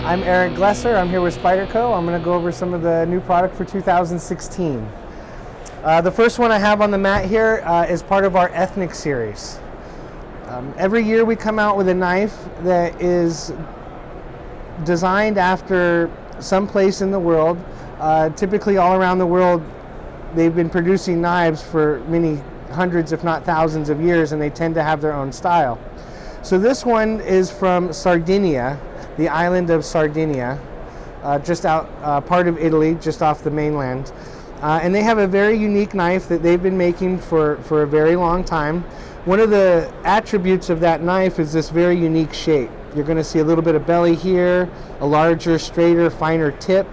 I'm Eric Glesser. I'm here with Spyderco. I'm going to go over some of the new product for 2016. The first one I have on the mat here is part of our ethnic series. Every year we come out with a knife that is designed after some place in the world. Typically all around the world they've been producing knives for many hundreds if not thousands of years, and they tend to have their own style. So this one is from Sardinia, the island of Sardinia, just out part of Italy, just off the mainland. And they have a very unique knife that they've been making for a very long time. One of the attributes of that knife is this very unique shape. You're going to see a little bit of belly here, a larger, straighter, finer tip.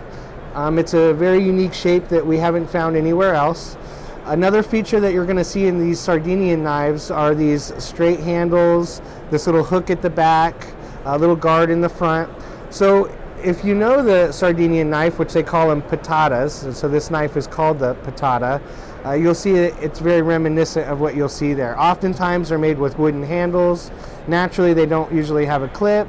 It's a very unique shape that we haven't found anywhere else. Another feature that you're going to see in these Sardinian knives are these straight handles, this little hook at the back, a little guard in the front. So if you know the Sardinian knife, which they call them patatas, and so this knife is called the patata, you'll see it's very reminiscent of what you'll see there. Oftentimes they're made with wooden handles. Naturally they don't usually have a clip.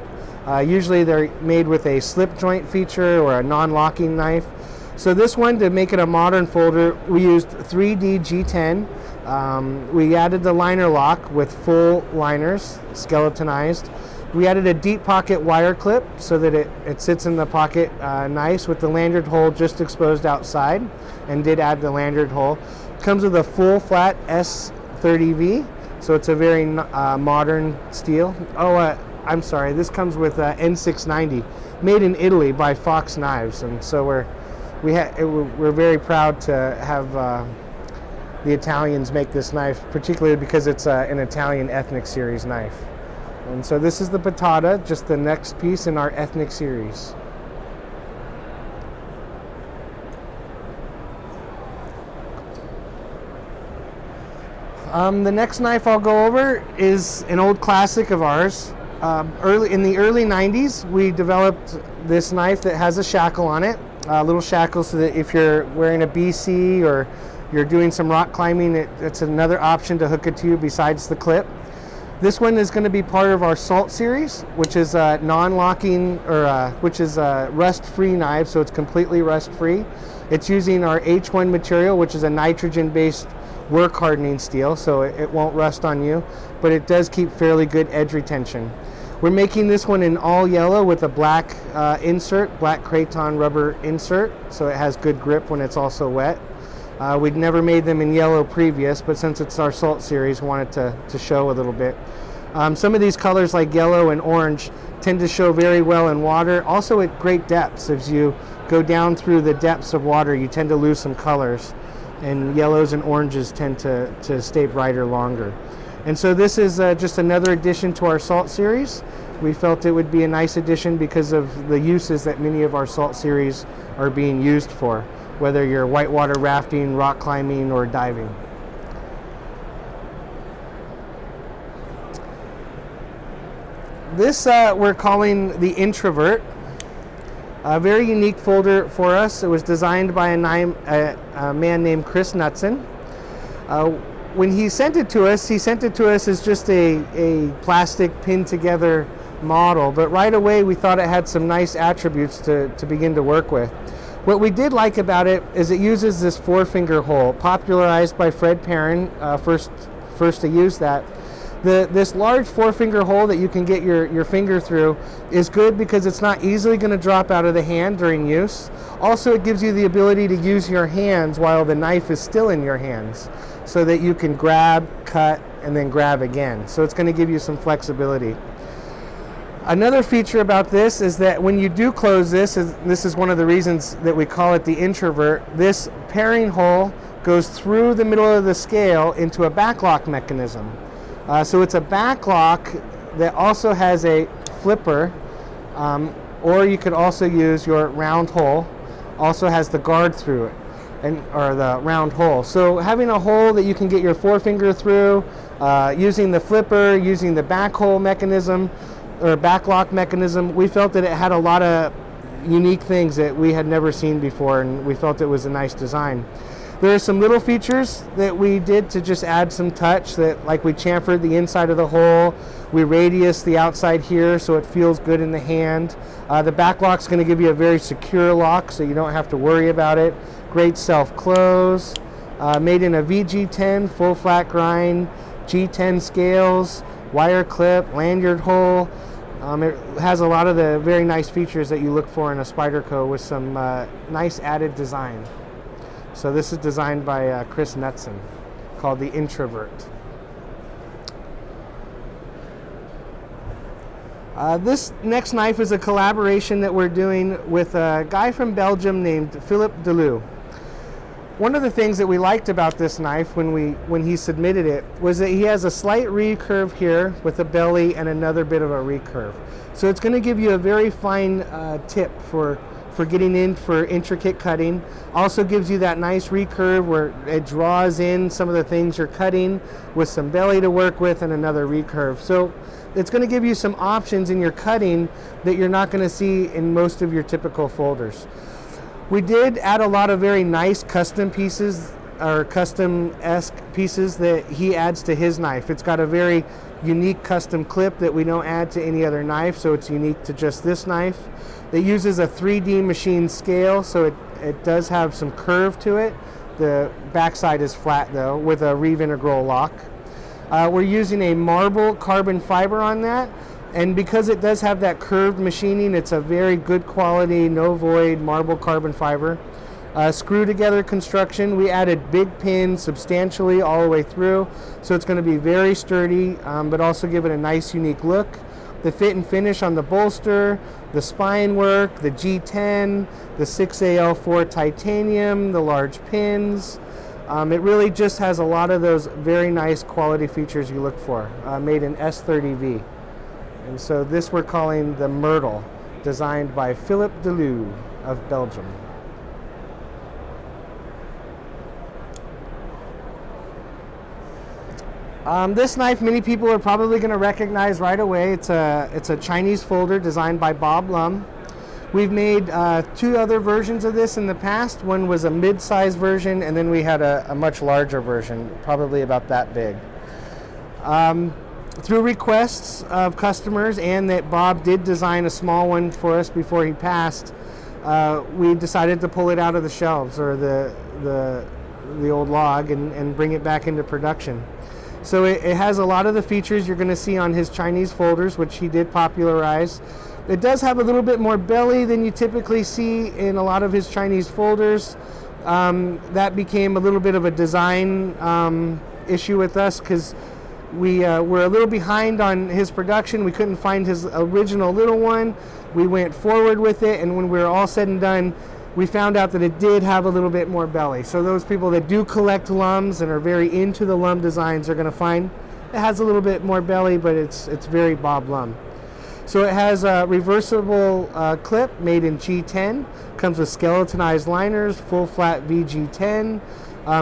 Usually they're made with a slip joint feature or a non-locking knife. So this one, to make it a modern folder, we used 3D G10. We added the liner lock with full liners, skeletonized. We added a deep pocket wire clip so that it sits in the pocket nice with the lanyard hole just exposed outside, and did add the lanyard hole. Comes with a full flat S30V, so it's a very modern steel. Oh, I'm sorry, this comes with N690, made in Italy by Fox Knives, and so we're very proud to have the Italians make this knife, particularly because it's an Italian ethnic series knife. And so this is the patata, just the next piece in our ethnic series. The next knife I'll go over is an old classic of ours. In the early 90s, we developed this knife that has a shackle on it. Little shackle so that if you're wearing a BC or you're doing some rock climbing, it's another option to hook it to you besides the clip. This one is going to be part of our Salt series, which is non-locking, or which is a rust-free knife, so it's completely rust-free. It's using our H1 material, which is a nitrogen-based work hardening steel, so it won't rust on you, but it does keep fairly good edge retention. We're making this one in all yellow with a black insert, black Kraton rubber insert, so it has good grip when it's also wet. We'd never made them in yellow previous, but since it's our Salt series, wanted to show a little bit. Some of these colors like yellow and orange tend to show very well in water, also at great depths. As you go down through the depths of water, you tend to lose some colors, and yellows and oranges tend to stay brighter longer. And so this is just another addition to our Salt series. We felt it would be a nice addition because of the uses that many of our Salt series are being used for, whether you're whitewater rafting, rock climbing, or diving. This we're calling the Introvert. A very unique folder for us. It was designed by a man named Chris Knutson. When he sent it to us as just a plastic pinned together model, but right away we thought it had some nice attributes to begin to work with. What we did like about it is it uses this 4-finger hole, popularized by Fred Perrin, first to use that. This large 4-finger hole that you can get your finger through is good because it's not easily going to drop out of the hand during use. Also, it gives you the ability to use your hands while the knife is still in your hands, so that you can grab, cut, and then grab again. So it's going to give you some flexibility. Another feature about this is that when you do close this is one of the reasons that we call it the Introvert, this pairing hole goes through the middle of the scale into a backlock mechanism. So it's a backlock that also has a flipper, or you could also use your round hole, also has the guard through it, or the round hole. So having a hole that you can get your 4-finger through, using the flipper, using the back hole mechanism, or backlock mechanism, we felt that it had a lot of unique things that we had never seen before, and we felt it was a nice design. There are some little features that we did to just add some touch, that like we chamfered the inside of the hole, we radius the outside here so it feels good in the hand. The back lock's going to give you a very secure lock so you don't have to worry about it. Great self-close. Made in a VG10 full flat grind, G10 scales, wire clip, lanyard hole. It has a lot of the very nice features that you look for in a Spyderco with some nice added design. So this is designed by Chris Knutson, called the Introvert. This next knife is a collaboration that we're doing with a guy from Belgium named Philip Deleu. One of the things that we liked about this knife when he submitted it was that he has a slight recurve here with a belly and another bit of a recurve. So it's going to give you a very fine tip for getting in for intricate cutting. Also gives you that nice recurve where it draws in some of the things you're cutting with some belly to work with and another recurve. So it's going to give you some options in your cutting that you're not going to see in most of your typical folders. We did add a lot of very nice custom pieces, or custom-esque pieces that he adds to his knife. It's got a very unique custom clip that we don't add to any other knife, so it's unique to just this knife. It uses a 3D machine scale, so it does have some curve to it. The backside is flat though, with a reeve integral lock. We're using a marble carbon fiber on that. And because it does have that curved machining, it's a very good quality, no void marble carbon fiber. Screw together construction. We added big pins substantially all the way through, so it's going to be very sturdy, but also give it a nice unique look. The fit and finish on the bolster, the spine work, the G10, the 6AL4 titanium, the large pins. It really just has a lot of those very nice quality features you look for, made in S30V. And so this we're calling the Myrtle, designed by Philip Deleu of Belgium. This knife many people are probably going to recognize right away. It's a Chinese folder designed by Bob Lum. We've made two other versions of this in the past. One was a mid-size version, and then we had a much larger version, probably about that big. Through requests of customers, and that Bob did design a small one for us before he passed, we decided to pull it out of the shelves, or the old log, and bring it back into production. So it has a lot of the features you're going to see on his Chinese folders, which he did popularize. It does have a little bit more belly than you typically see in a lot of his Chinese folders. That became a little bit of a design issue with us, because we were a little behind on his production. We couldn't find his original little one. We went forward with it, and when we were all said and done, we found out that it did have a little bit more belly. So those people that do collect Lums and are very into the Lum designs are going to find it has a little bit more belly, but it's very Bob Lum. So it has a reversible clip made in G10, comes with skeletonized liners, full flat VG10.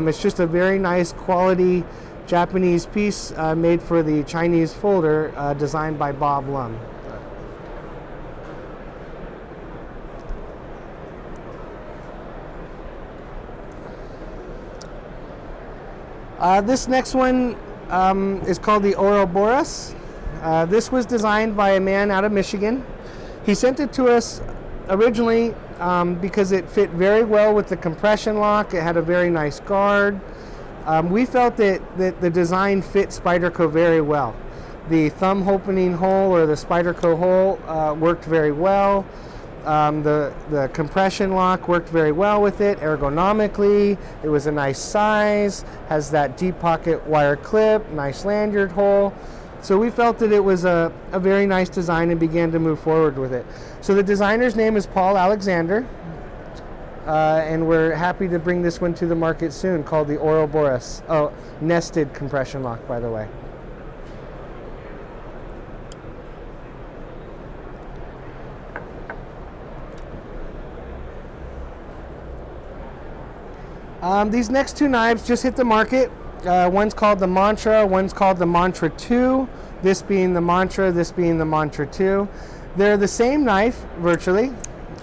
It's just a very nice quality Japanese piece made for the Chinese folder, designed by Bob Lum. This next one is called the Ouroboros. This was designed by a man out of Michigan. He sent it to us originally because it fit very well with the compression lock. It had a very nice guard. We felt that the design fit Spyderco very well. The thumb opening hole, or the Spyderco hole, worked very well. The compression lock worked very well with it ergonomically. It was a nice size, has that deep pocket wire clip, nice lanyard hole. So we felt that it was a very nice design and began to move forward with it. So the designer's name is Paul Alexander, and we're happy to bring this one to the market soon, called the Ouroboros. Oh, nested compression lock, by the way. These next two knives just hit the market. One's called the Mantra, one's called the Mantra 2. This being the Mantra, this being the Mantra 2. They're the same knife, virtually.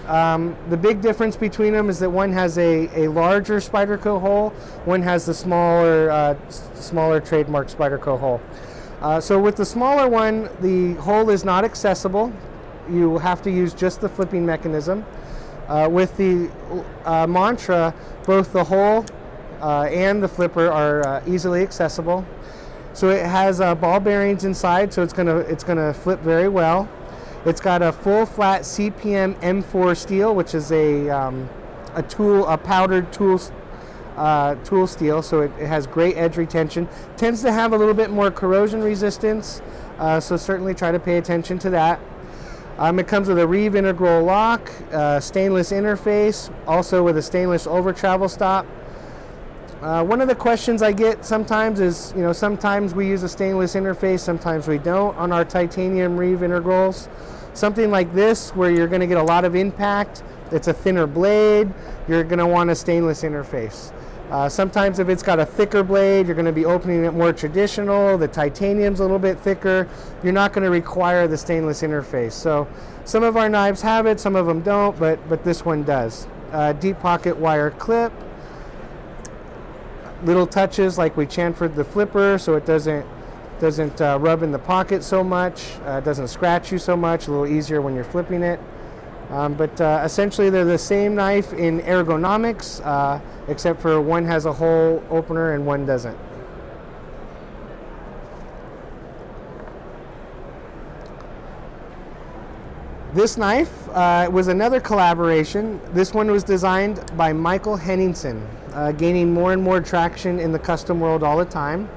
The big difference between them is that one has a larger Spyderco hole, one has the smaller trademark Spyderco hole. So with the smaller one, the hole is not accessible. You have to use just the flipping mechanism. With the Mantra, both the hole and the flipper are easily accessible. So it has ball bearings inside, so it's gonna flip very well. It's got a full flat CPM M4 steel, which is a powdered tool steel, so it has great edge retention. Tends to have a little bit more corrosion resistance, so certainly try to pay attention to that. It comes with a Reeve integral lock, stainless interface, also with a stainless over travel stop. One of the questions I get sometimes is, sometimes we use a stainless interface, sometimes we don't on our titanium Reeve integrals. Something like this, where you're going to get a lot of impact, it's a thinner blade, you're going to want a stainless interface. Sometimes if it's got a thicker blade, you're going to be opening it more traditional, the titanium's a little bit thicker, you're not going to require the stainless interface. So some of our knives have it, some of them don't, but this one does. Deep pocket wire clip, little touches like we chamfered the flipper so it doesn't rub in the pocket so much, doesn't scratch you so much, a little easier when you're flipping it. But essentially they're the same knife in ergonomics, except for one has a hole opener and one doesn't. This knife was another collaboration. This one was designed by Michael Henningsen, gaining more and more traction in the custom world all the time.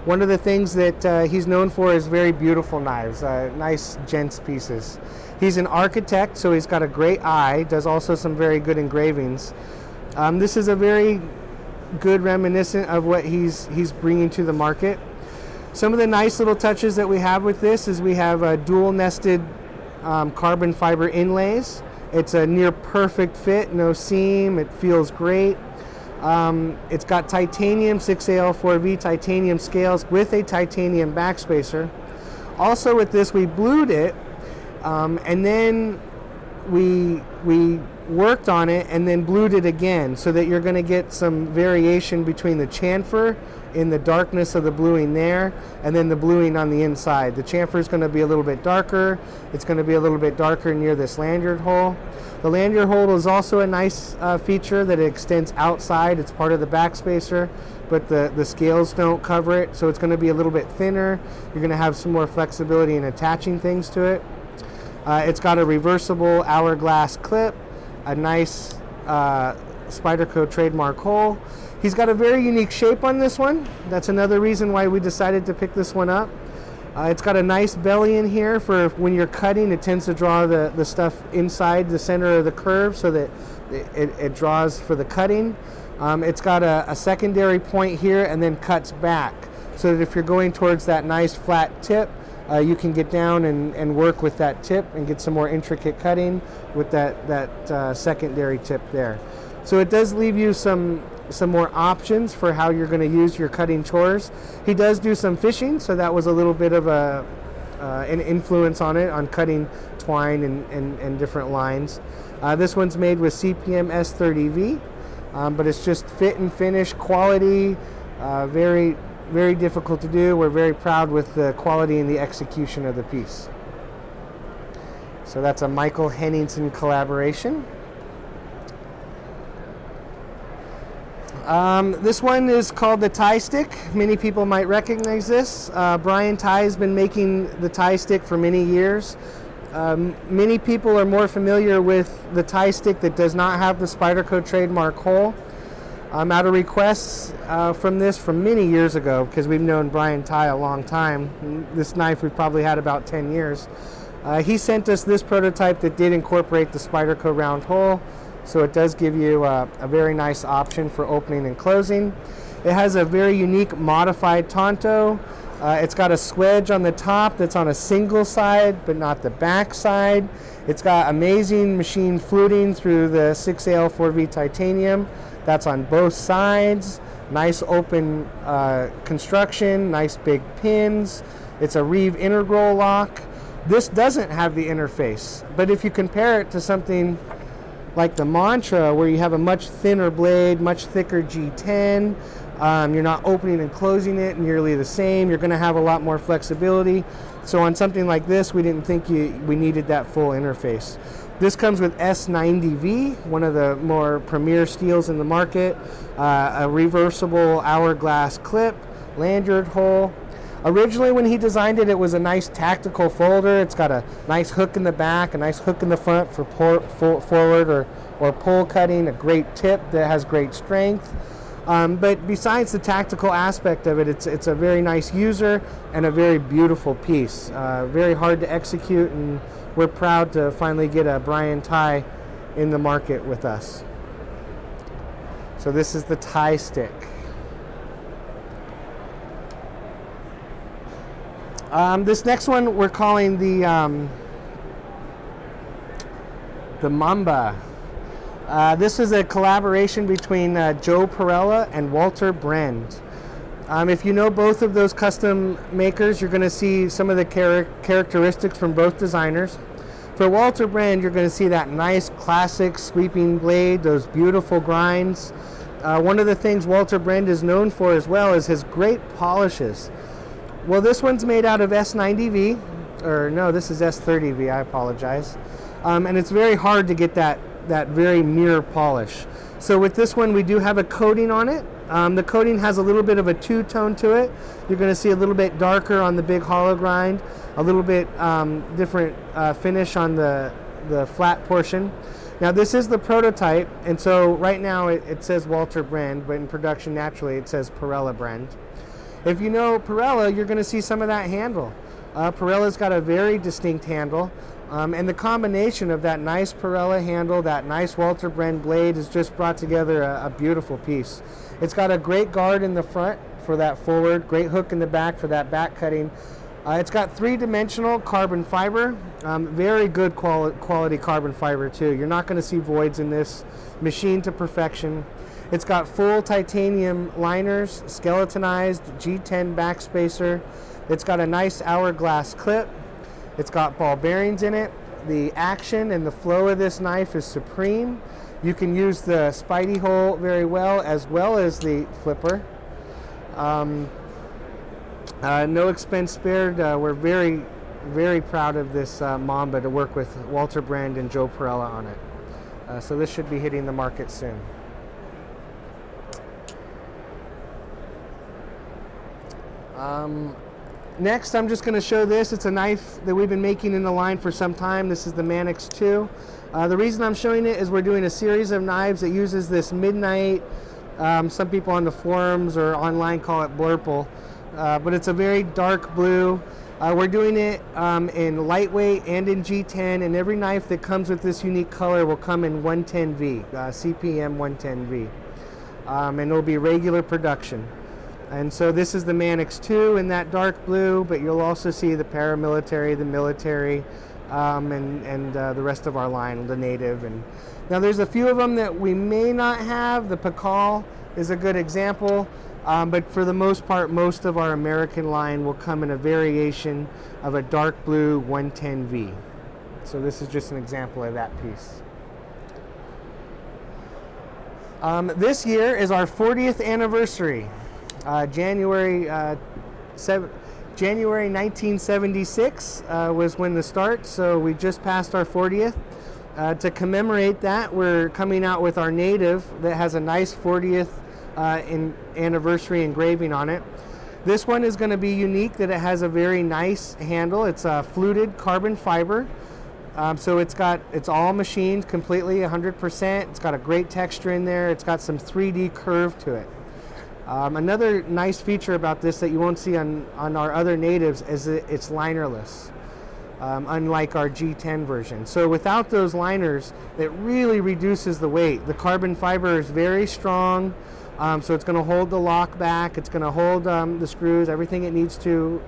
One of the things that he's known for is very beautiful knives, nice gents pieces. He's an architect, so he's got a great eye, does also some very good engravings. This is a very good reminiscent of what he's bringing to the market. Some of the nice little touches that we have with this is we have dual nested carbon fiber inlays. It's a near perfect fit, no seam, it feels great. It's got titanium 6AL4V titanium scales with a titanium backspacer. Also with this we blued it, and then we worked on it and then blued it again, so that you're going to get some variation between the chamfer in the darkness of the bluing there and then the bluing on the inside. The chamfer is going to be a little bit darker. It's going to be a little bit darker near this lanyard hole. The lanyard hole is also a nice feature that it extends outside. It's part of the backspacer, but the scales don't cover it, so it's going to be a little bit thinner. You're going to have some more flexibility in attaching things to it. It's got a reversible hourglass clip, a nice Spyderco trademark hole. He's got a very unique shape on this one. That's another reason why we decided to pick this one up. It's got a nice belly in here for when you're cutting. It tends to draw the stuff inside the center of the curve so that it draws for the cutting. It's got a secondary point here and then cuts back, so that if you're going towards that nice flat tip, you can get down and work with that tip and get some more intricate cutting with that secondary tip there. So it does leave you some more options for how you're going to use your cutting chores. He does do some fishing, so that was a little bit of an influence on it, on cutting twine and different lines. This one's made with CPM S30V, but it's just fit and finish quality, very, very difficult to do. We're very proud with the quality and the execution of the piece. So that's a Michael Henningsen collaboration. This one is called the tie stick. Many people might recognize this. Brian Ty has been making the tie stick for many years. Many people are more familiar with the tie stick that does not have the Spyderco trademark hole. Out of requests from this from many years ago, because we've known Brian Ty a long time. This knife we've probably had about 10 years. He sent us this prototype that did incorporate the Spyderco round hole. So it does give you a very nice option for opening and closing. It has a very unique modified Tonto. It's got a swedge on the top that's on a single side, but not the back side. It's got amazing machine fluting through the 6AL4V titanium. That's on both sides. Nice open construction, nice big pins. It's a Reeve integral lock. This doesn't have the interface, but if you compare it to something like the Mantra, where you have a much thinner blade, much thicker G10. You're not opening and closing it nearly the same. You're going to have a lot more flexibility. So on something like this, we didn't think we needed that full interface. This comes with S90V, one of the more premier steels in the market, a reversible hourglass clip, lanyard hole. Originally when he designed it, it was a nice tactical folder. It's got a nice hook in the back, a nice hook in the front for forward or pull cutting, a great tip that has great strength. But besides the tactical aspect of it, it's a very nice user and a very beautiful piece. Very hard to execute, and we're proud to finally get a Brian tie in the market with us. So this is the tie stick. This next one we're calling the Mamba. This is a collaboration between Joe Perella and Walter Brand. If you know both of those custom makers, you're going to see some of the characteristics from both designers. For Walter Brand, you're going to see that nice classic sweeping blade, those beautiful grinds. One of the things Walter Brand is known for as well is his great polishes. Well, this one's made out of S90V, or no, this is S30V, I apologize. And it's very hard to get that very mirror polish. So with this one, we do have a coating on it. The coating has a little bit of a two-tone to it. You're going to see a little bit darker on the big hollow grind, a little bit different finish on the flat portion. Now this is the prototype, and so right now it says Walter Brand, but in production naturally it says Perella Brand. If you know Perella, you're going to see some of that handle. Perella's got a very distinct handle. And the combination of that nice Perella handle, that nice Walter Brand blade has just brought together a beautiful piece. It's got a great guard in the front for that forward, great hook in the back for that back cutting. It's got three-dimensional carbon fiber, very good quality carbon fiber too. You're not going to see voids in this, machined to perfection. It's got full titanium liners, skeletonized G10 backspacer. It's got a nice hourglass clip. It's got ball bearings in it. The action and the flow of this knife is supreme. You can use the Spidey hole very well as the flipper. No expense spared. We're very, very proud of this Mamba to work with Walter Brand and Joe Perella on it. So this should be hitting the market soon. Next, I'm just going to show this. It's a knife that we've been making in the line for some time. This is the Mannix 2. The reason I'm showing it is we're doing a series of knives that uses this midnight, some people on the forums or online call it blurple, but it's a very dark blue. We're doing it in lightweight and in G10, and every knife that comes with this unique color will come in 110V, CPM 110V, and it'll be regular production. And so this is the Mannix 2 in that dark blue, but you'll also see the paramilitary, the military, and the rest of our line, the native. And now there's a few of them that we may not have. The Pakal is a good example, but for the most part, most of our American line will come in a variation of a dark blue 110V. So this is just an example of that piece. This year is our 40th anniversary. January 1976 was when the start, so we just passed our 40th. To commemorate that, we're coming out with our native that has a nice 40th anniversary engraving on it. This one is going to be unique that it has a very nice handle. It's a fluted carbon fiber, so it's all machined completely 100%. It's got a great texture in there. It's got some 3D curve to it. Another nice feature about this that you won't see on our other natives is that it's linerless, unlike our G10 version. So without those liners, it really reduces the weight. The carbon fiber is very strong, so it's going to hold the lock back, it's going to hold the screws, everything it needs to.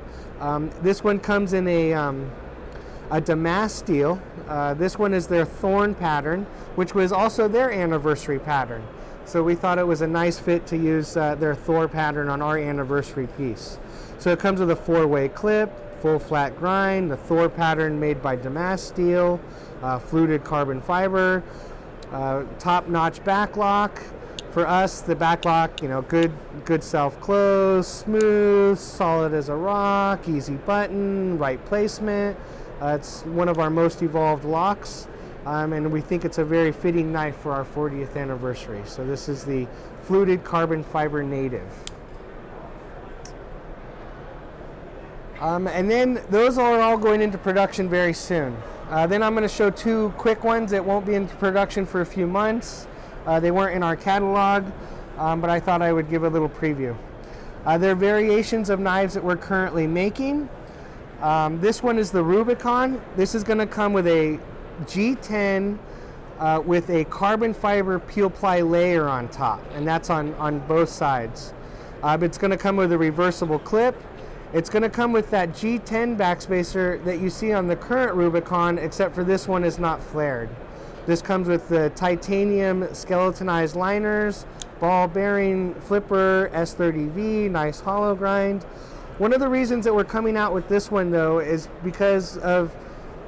This one comes in a damask steel. This one is their thorn pattern, which was also their anniversary pattern. So we thought it was a nice fit to use their Thor pattern on our anniversary piece. So it comes with a 4-way clip, full flat grind, the Thor pattern made by damask steel, fluted carbon fiber. top-notch back lock. For us, the back lock, good self-close, smooth, solid as a rock, easy button, right placement. It's one of our most evolved locks, and we think it's a very fitting knife for our 40th anniversary. So this is the fluted carbon fiber native. And then those are all going into production very soon. Then I'm going to show two quick ones that won't be into production for a few months. They weren't in our catalog, but I thought I would give a little preview. They're variations of knives that we're currently making. This one is the Rubicon. This is going to come with a G10 with a carbon fiber peel ply layer on top, and that's on both sides. It's going to come with a reversible clip. It's going to come with that G10 backspacer that you see on the current Rubicon, except for this one is not flared. This comes with the titanium skeletonized liners, ball bearing flipper, S30V, nice hollow grind. One of the reasons that we're coming out with this one though is because of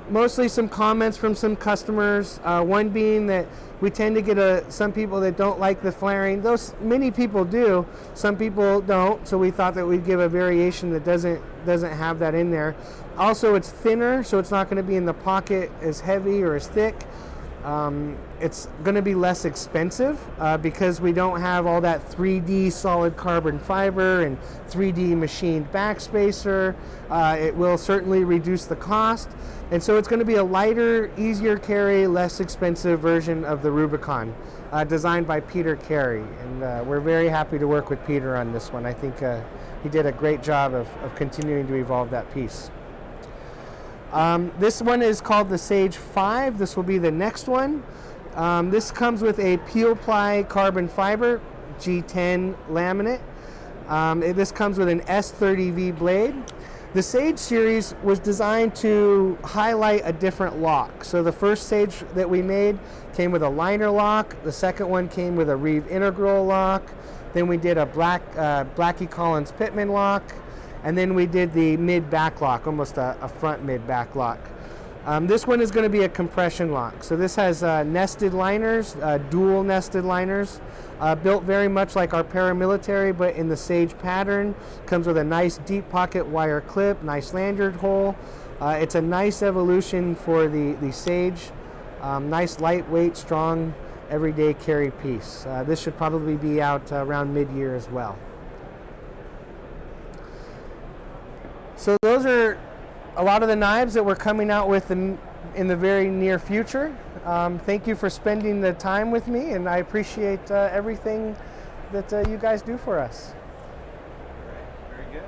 mostly some comments from some customers. One being that we tend to get some people that don't like the flaring. Those many people do, some people don't. So we thought that we'd give a variation that doesn't have that in there. Also, it's thinner, so it's not going to be in the pocket as heavy or as thick. It's going to be less expensive because we don't have all that 3D solid carbon fiber and 3D machined backspacer. It will certainly reduce the cost, and so it's going to be a lighter, easier carry, less expensive version of the Rubicon, designed by Peter Carey, and we're very happy to work with Peter on this one. I think he did a great job of continuing to evolve that piece. This one is called the Sage 5. This will be the next one. This comes with a peel ply carbon fiber G10 laminate. This comes with an S30V blade. The Sage series was designed to highlight a different lock. So the first Sage that we made came with a liner lock. The second one came with a Reeve integral lock. Then we did a Blackie Collins Pittman lock. And then we did the mid back lock, almost a front mid back lock. This one is going to be a compression lock. So this has nested liners, dual nested liners, built very much like our paramilitary, but in the Sage pattern. Comes with a nice deep pocket wire clip, nice lanyard hole. It's a nice evolution for the Sage. Nice lightweight, strong, everyday carry piece. This should probably be out around mid-year as well. So those are a lot of the knives that we're coming out with in the very near future. Thank you for spending the time with me, and I appreciate everything that you guys do for us. Very good.